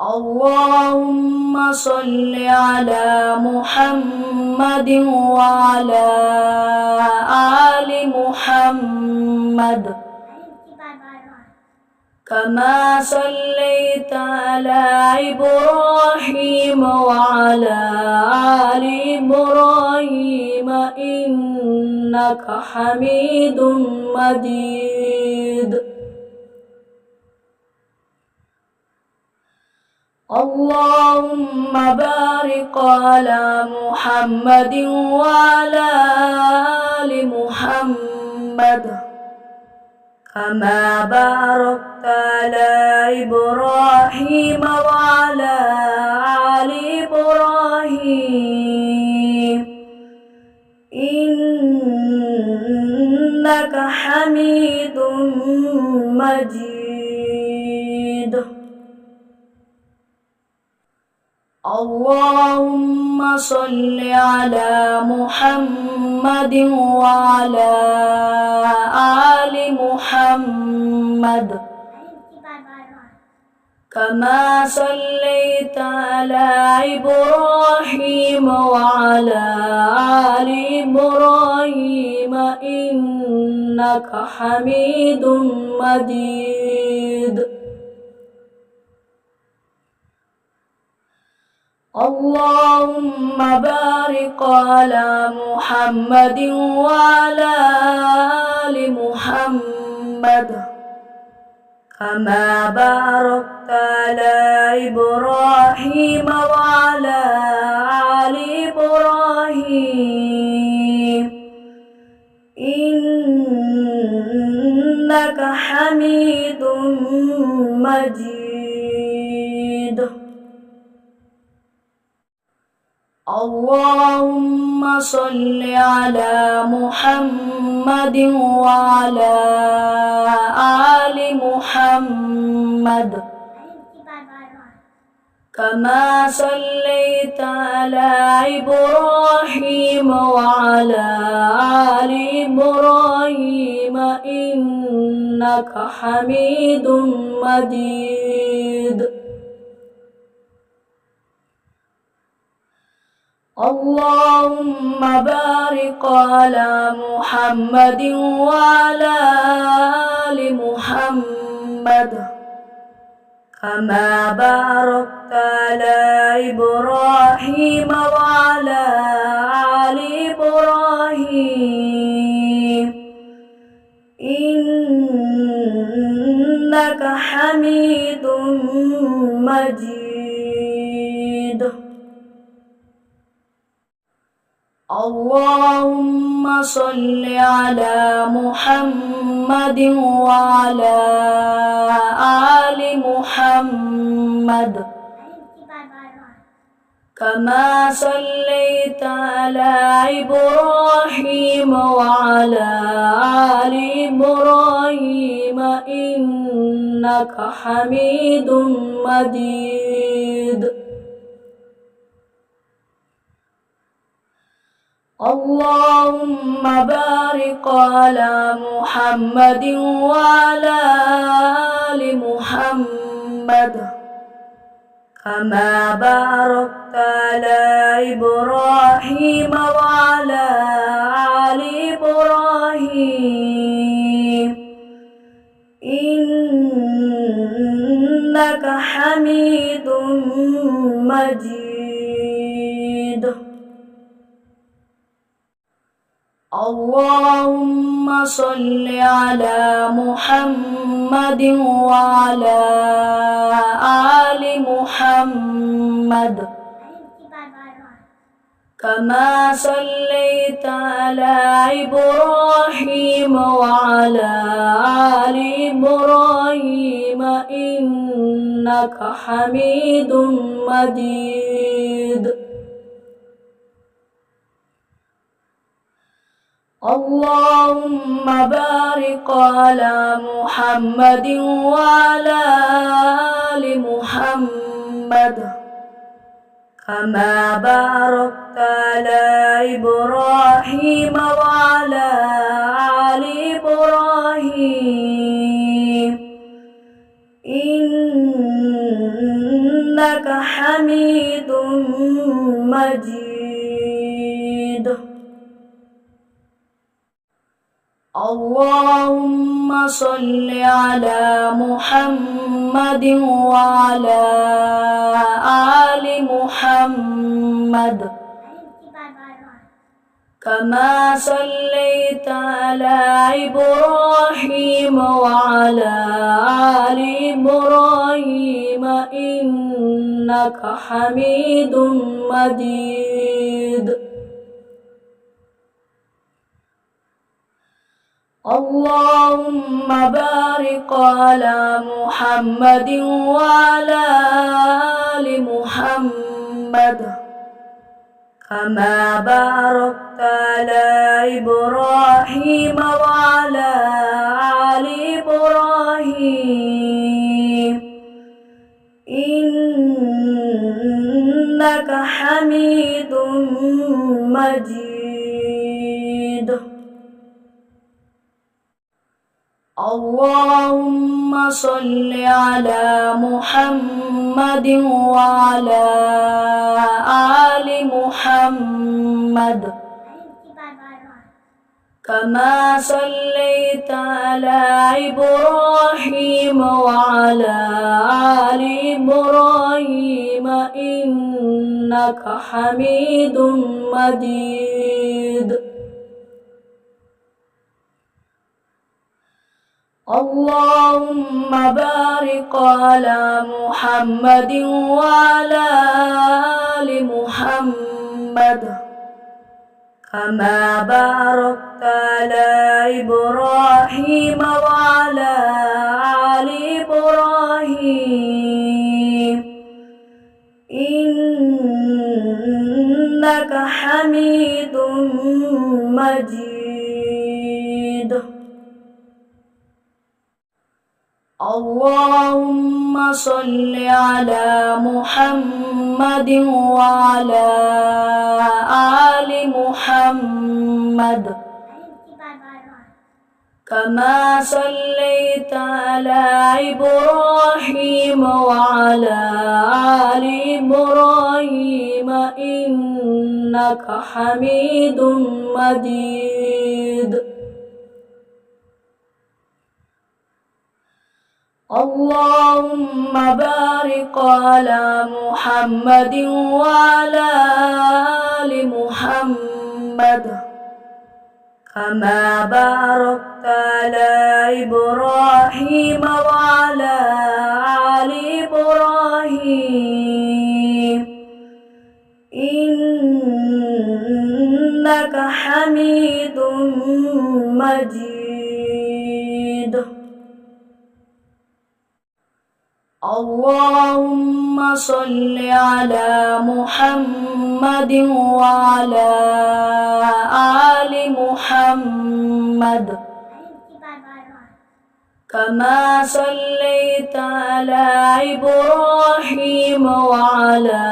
اللهم صل على محمد وعلى آل محمد كما صليت على إبراهيم وعلى آل إبراهيم إنك حميد مجيد. اللهم بارك على محمد وعلى آل محمد كما باركت على إبراهيم وعلى آل إبراهيم إنك حميد مجيد. اللهم صل على محمد وعلى آل محمد كما صليت على إبراهيم وعلى آل إبراهيم إنك حميد مجيد. اللهم بارك على محمد وعلى آل محمد كما باركت على إبراهيم وعلى آل إبراهيم إنك حميد مجيد. اللهم صل على محمد وعلى آل محمد كما صليت على إبراهيم وعلى آل إبراهيم إنك حميد مجيد. اللهم بارك على محمد وعلى آل محمد كما باركت على إبراهيم وعلى آل إبراهيم إنك حميد مجيد. اللهم صل على محمد وعلى آل محمد كما صليت على إبراهيم وعلى آل إبراهيم إنك حميد مجيد. اللهم بارك على محمد وعلى آل محمد كما باركت على إبراهيم وعلى آل إبراهيم إنك حميد مجيد. اللهم صل على محمد وعلى آل محمد كما صليت على إبراهيم وعلى آل إبراهيم إنك حميد مجيد. اللهم بارك على محمد وعلى آل محمد كما باركت على إبراهيم وعلى آل إبراهيم إنك إنك حميد مجيد. اللهم صل على محمد وعلى آل محمد كما صليت على إبراهيم وعلى آل إبراهيم إنك حميد مجيد. اللهم بارك على محمد وعلى آل محمد كما باركت على إبراهيم وعلى آل إبراهيم إنك حميد مجيد. اللهم صل على محمد وعلى آل محمد كما صليت على إبراهيم وعلى آل إبراهيم إنك حميد مجيد. اللهم بارك على محمد وعلى آل محمد كما باركت على إبراهيم وعلى آل إبراهيم إنك حميد مجيد. اللهم صل على محمد وعلى آل محمد كما صليت على إبراهيم وعلى آل إبراهيم إنك حميد مجيد. اللهم بارك على محمد وعلى آل محمد كما باركت على إبراهيم وعلى آل إبراهيم إنك حميد مجيد. اللهم صل على محمد وعلى آل محمد كما صليت على إبراهيم وعلى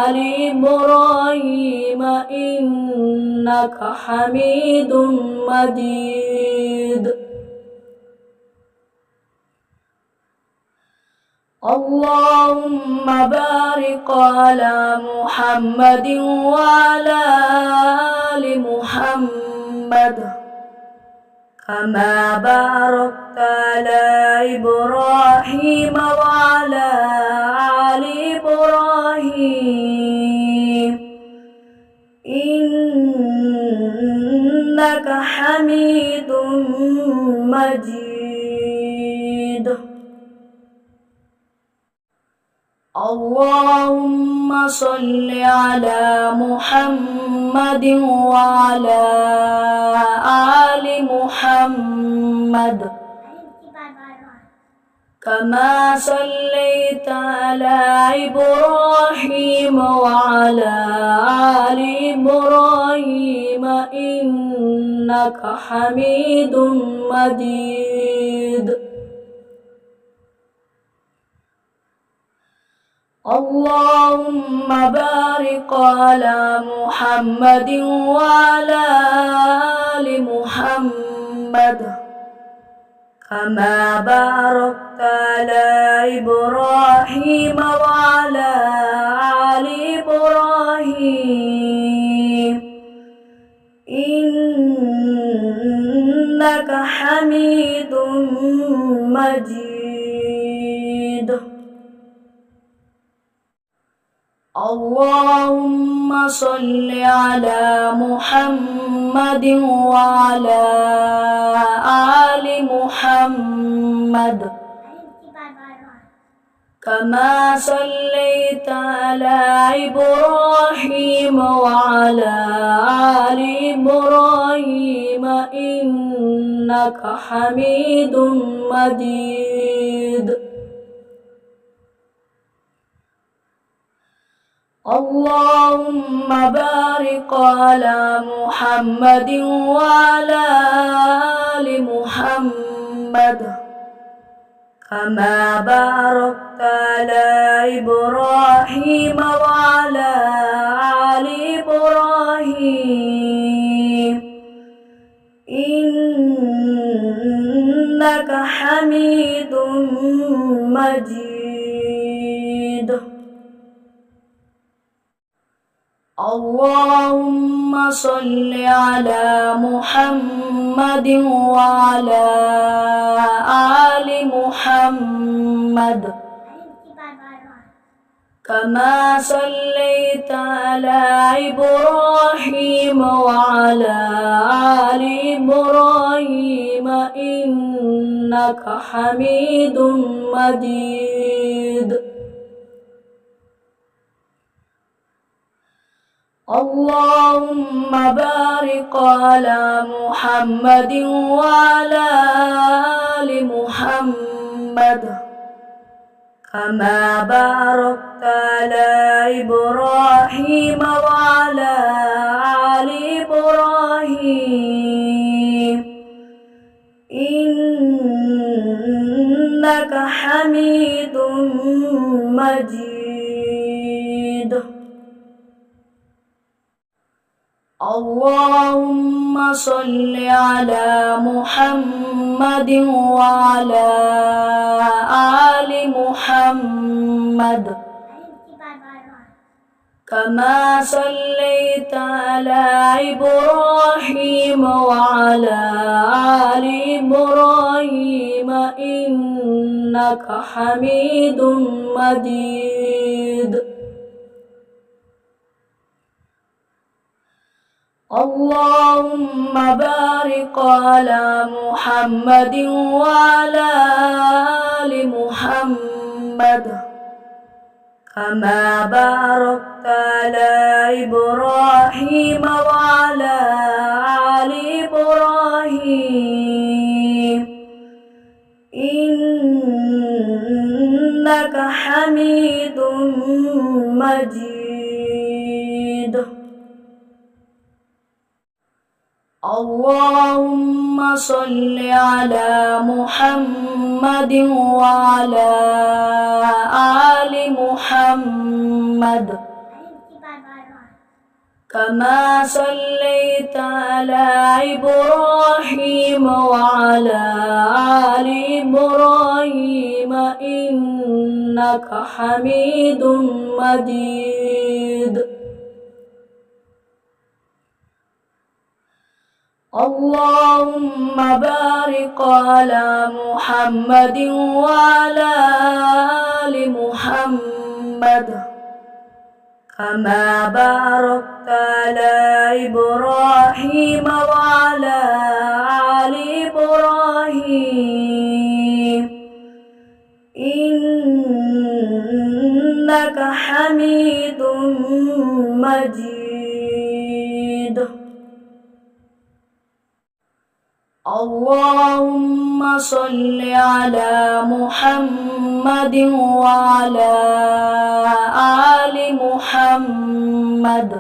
آل إبراهيم إنك حميد مجيد. اللهم بارك على محمد وعلى آل محمد كما باركت على إبراهيم وعلى آل إبراهيم إنك حميد مجيد. اللهم صل على محمد وعلى آل محمد كما صليت على إبراهيم وعلى آل إبراهيم إنك حميد مجيد. اللهم بارك على محمد وعلى آل محمد كما باركت على إبراهيم وعلى حميد مجيد. اللهم صل على محمد وعلى آل محمد كما صليت على إبراهيم وعلى آل إبراهيم إنك حميد مجيد. اللهم بارك على محمد وعلى آل محمد كما باركت على إبراهيم وعلى آل إبراهيم إنك حميد مجيد. اللهم صل على محمد وعلى آل محمد كما صليت على إبراهيم وعلى آل إبراهيم إنك حميد مجيد. اللهم بارك على محمد وعلى آل محمد كما باركت على إبراهيم وعلى آل إبراهيم إنك حميد مجيد. اللهم صل على محمد وعلى آل محمد كما صليت على إبراهيم وعلى آل إبراهيم إنك حميد مجيد. اللهم بارك على محمد وعلى آل محمد كما باركت على إبراهيم وعلى آل إبراهيم إنك حميد مجيد. اللهم صل على محمد وعلى آل محمد كما صليت على إبراهيم وعلى آل إبراهيم إنك حميد مجيد. اللهم بارك على محمد وعلى آل محمد كما باركت على إبراهيم وعلى آل إبراهيم إنك حميد مجيد. اللهم صل على محمد وعلى آل محمد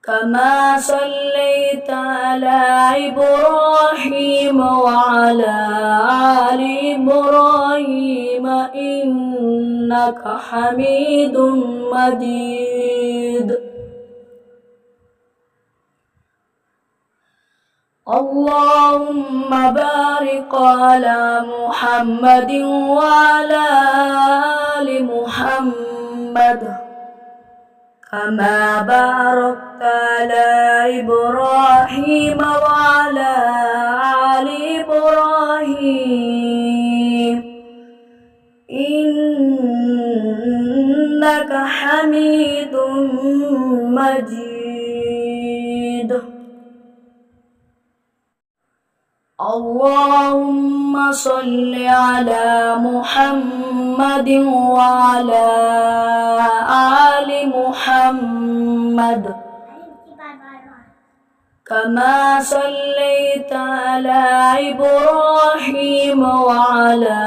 كما صليت على إبراهيم وعلى آل إبراهيم إنك حميد مجيد. اللهم بارك على محمد وعلى آل محمد كما باركت على إبراهيم وعلى إنك حميد مجيد. اللهم صل على محمد وعلى آل محمد كما صليت على إبراهيم وعلى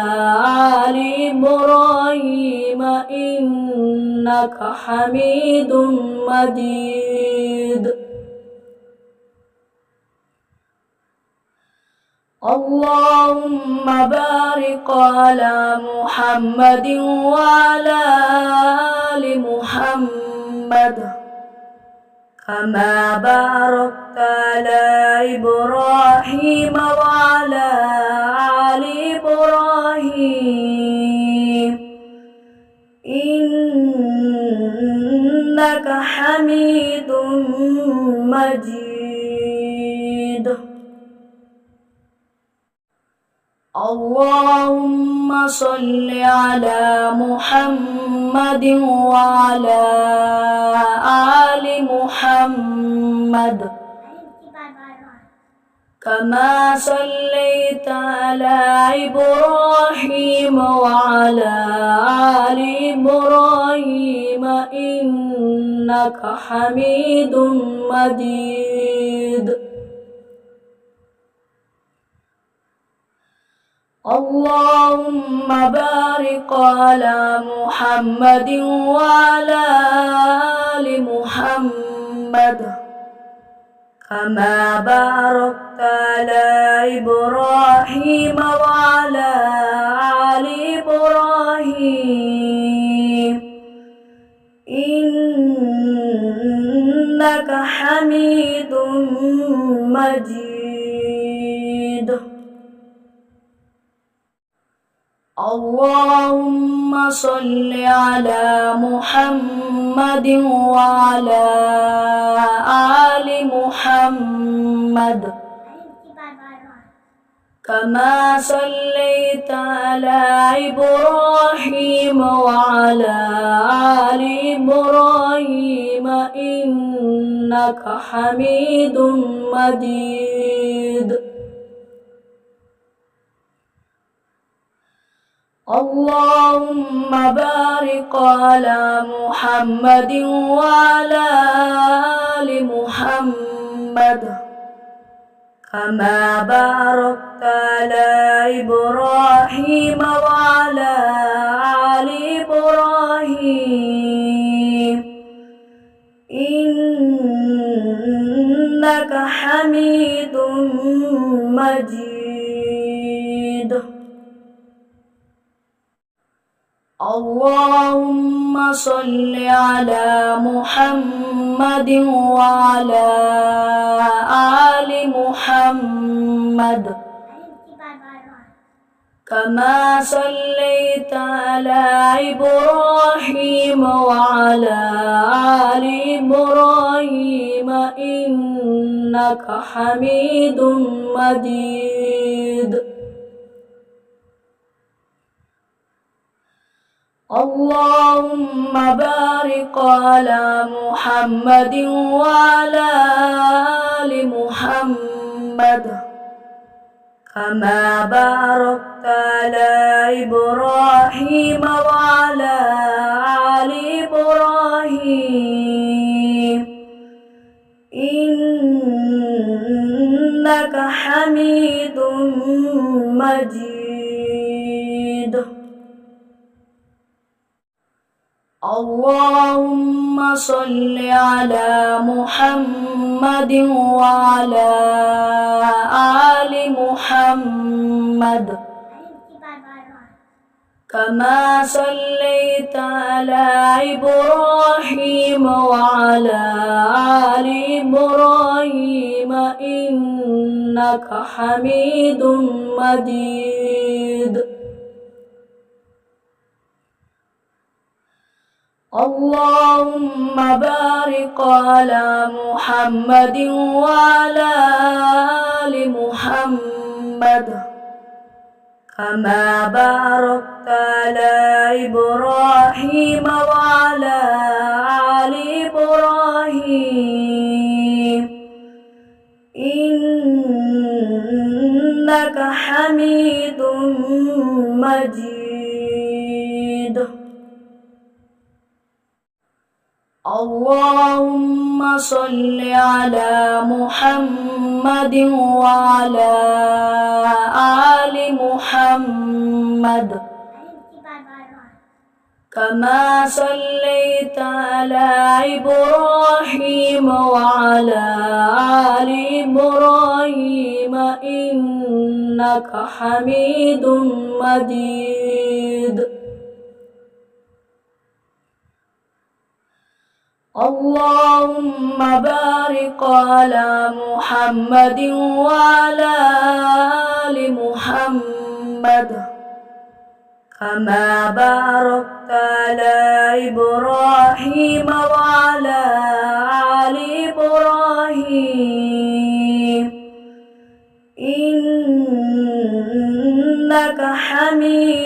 آل إبراهيم إنك حميد مجيد. اللهم بارك على محمد وعلى آل محمد كما باركت على إبراهيم وعلى آل إبراهيم إنك حميد مجيد. اللهم صل على محمد وعلى آل محمد كما صليت على إبراهيم وعلى آل إبراهيم إنك حميد مجيد. اللهم بارك على محمد وعلى آل محمد كما باركت على إبراهيم وعلى آل إبراهيم إنك حميد مجيد. اللهم صل على محمد وعلى آل محمد كما صليت على إبراهيم وعلى آل إبراهيم إنك حميد مجيد. اللهم بارك على محمد وعلى آل محمد كما باركت على إبراهيم وعلى آل إبراهيم إنك حميد مجيد. اللهم صل على محمد وعلى آل محمد كما صليت على إبراهيم وعلى آل إبراهيم إنك حميد مجيد. اللهم بارك على محمد وعلى آل محمد كما باركت على إبراهيم وعلى آل إبراهيم إنك حميد مجيد. اللهم صل على محمد وعلى آل محمد كما صليت على إبراهيم وعلى آل إبراهيم إنك حميد مجيد. اللهم بارك على محمد وعلى آل محمد كما باركت على إبراهيم وعلى آل إبراهيم إنك حميد مجيد. اللهم صل على محمد وعلى آل محمد كما صليت على إبراهيم وعلى آل إبراهيم إنك حميد مجيد. اللهم بارك على محمد وعلى آل محمد كما باركت على إبراهيم وعلى آل إبراهيم إنك حميد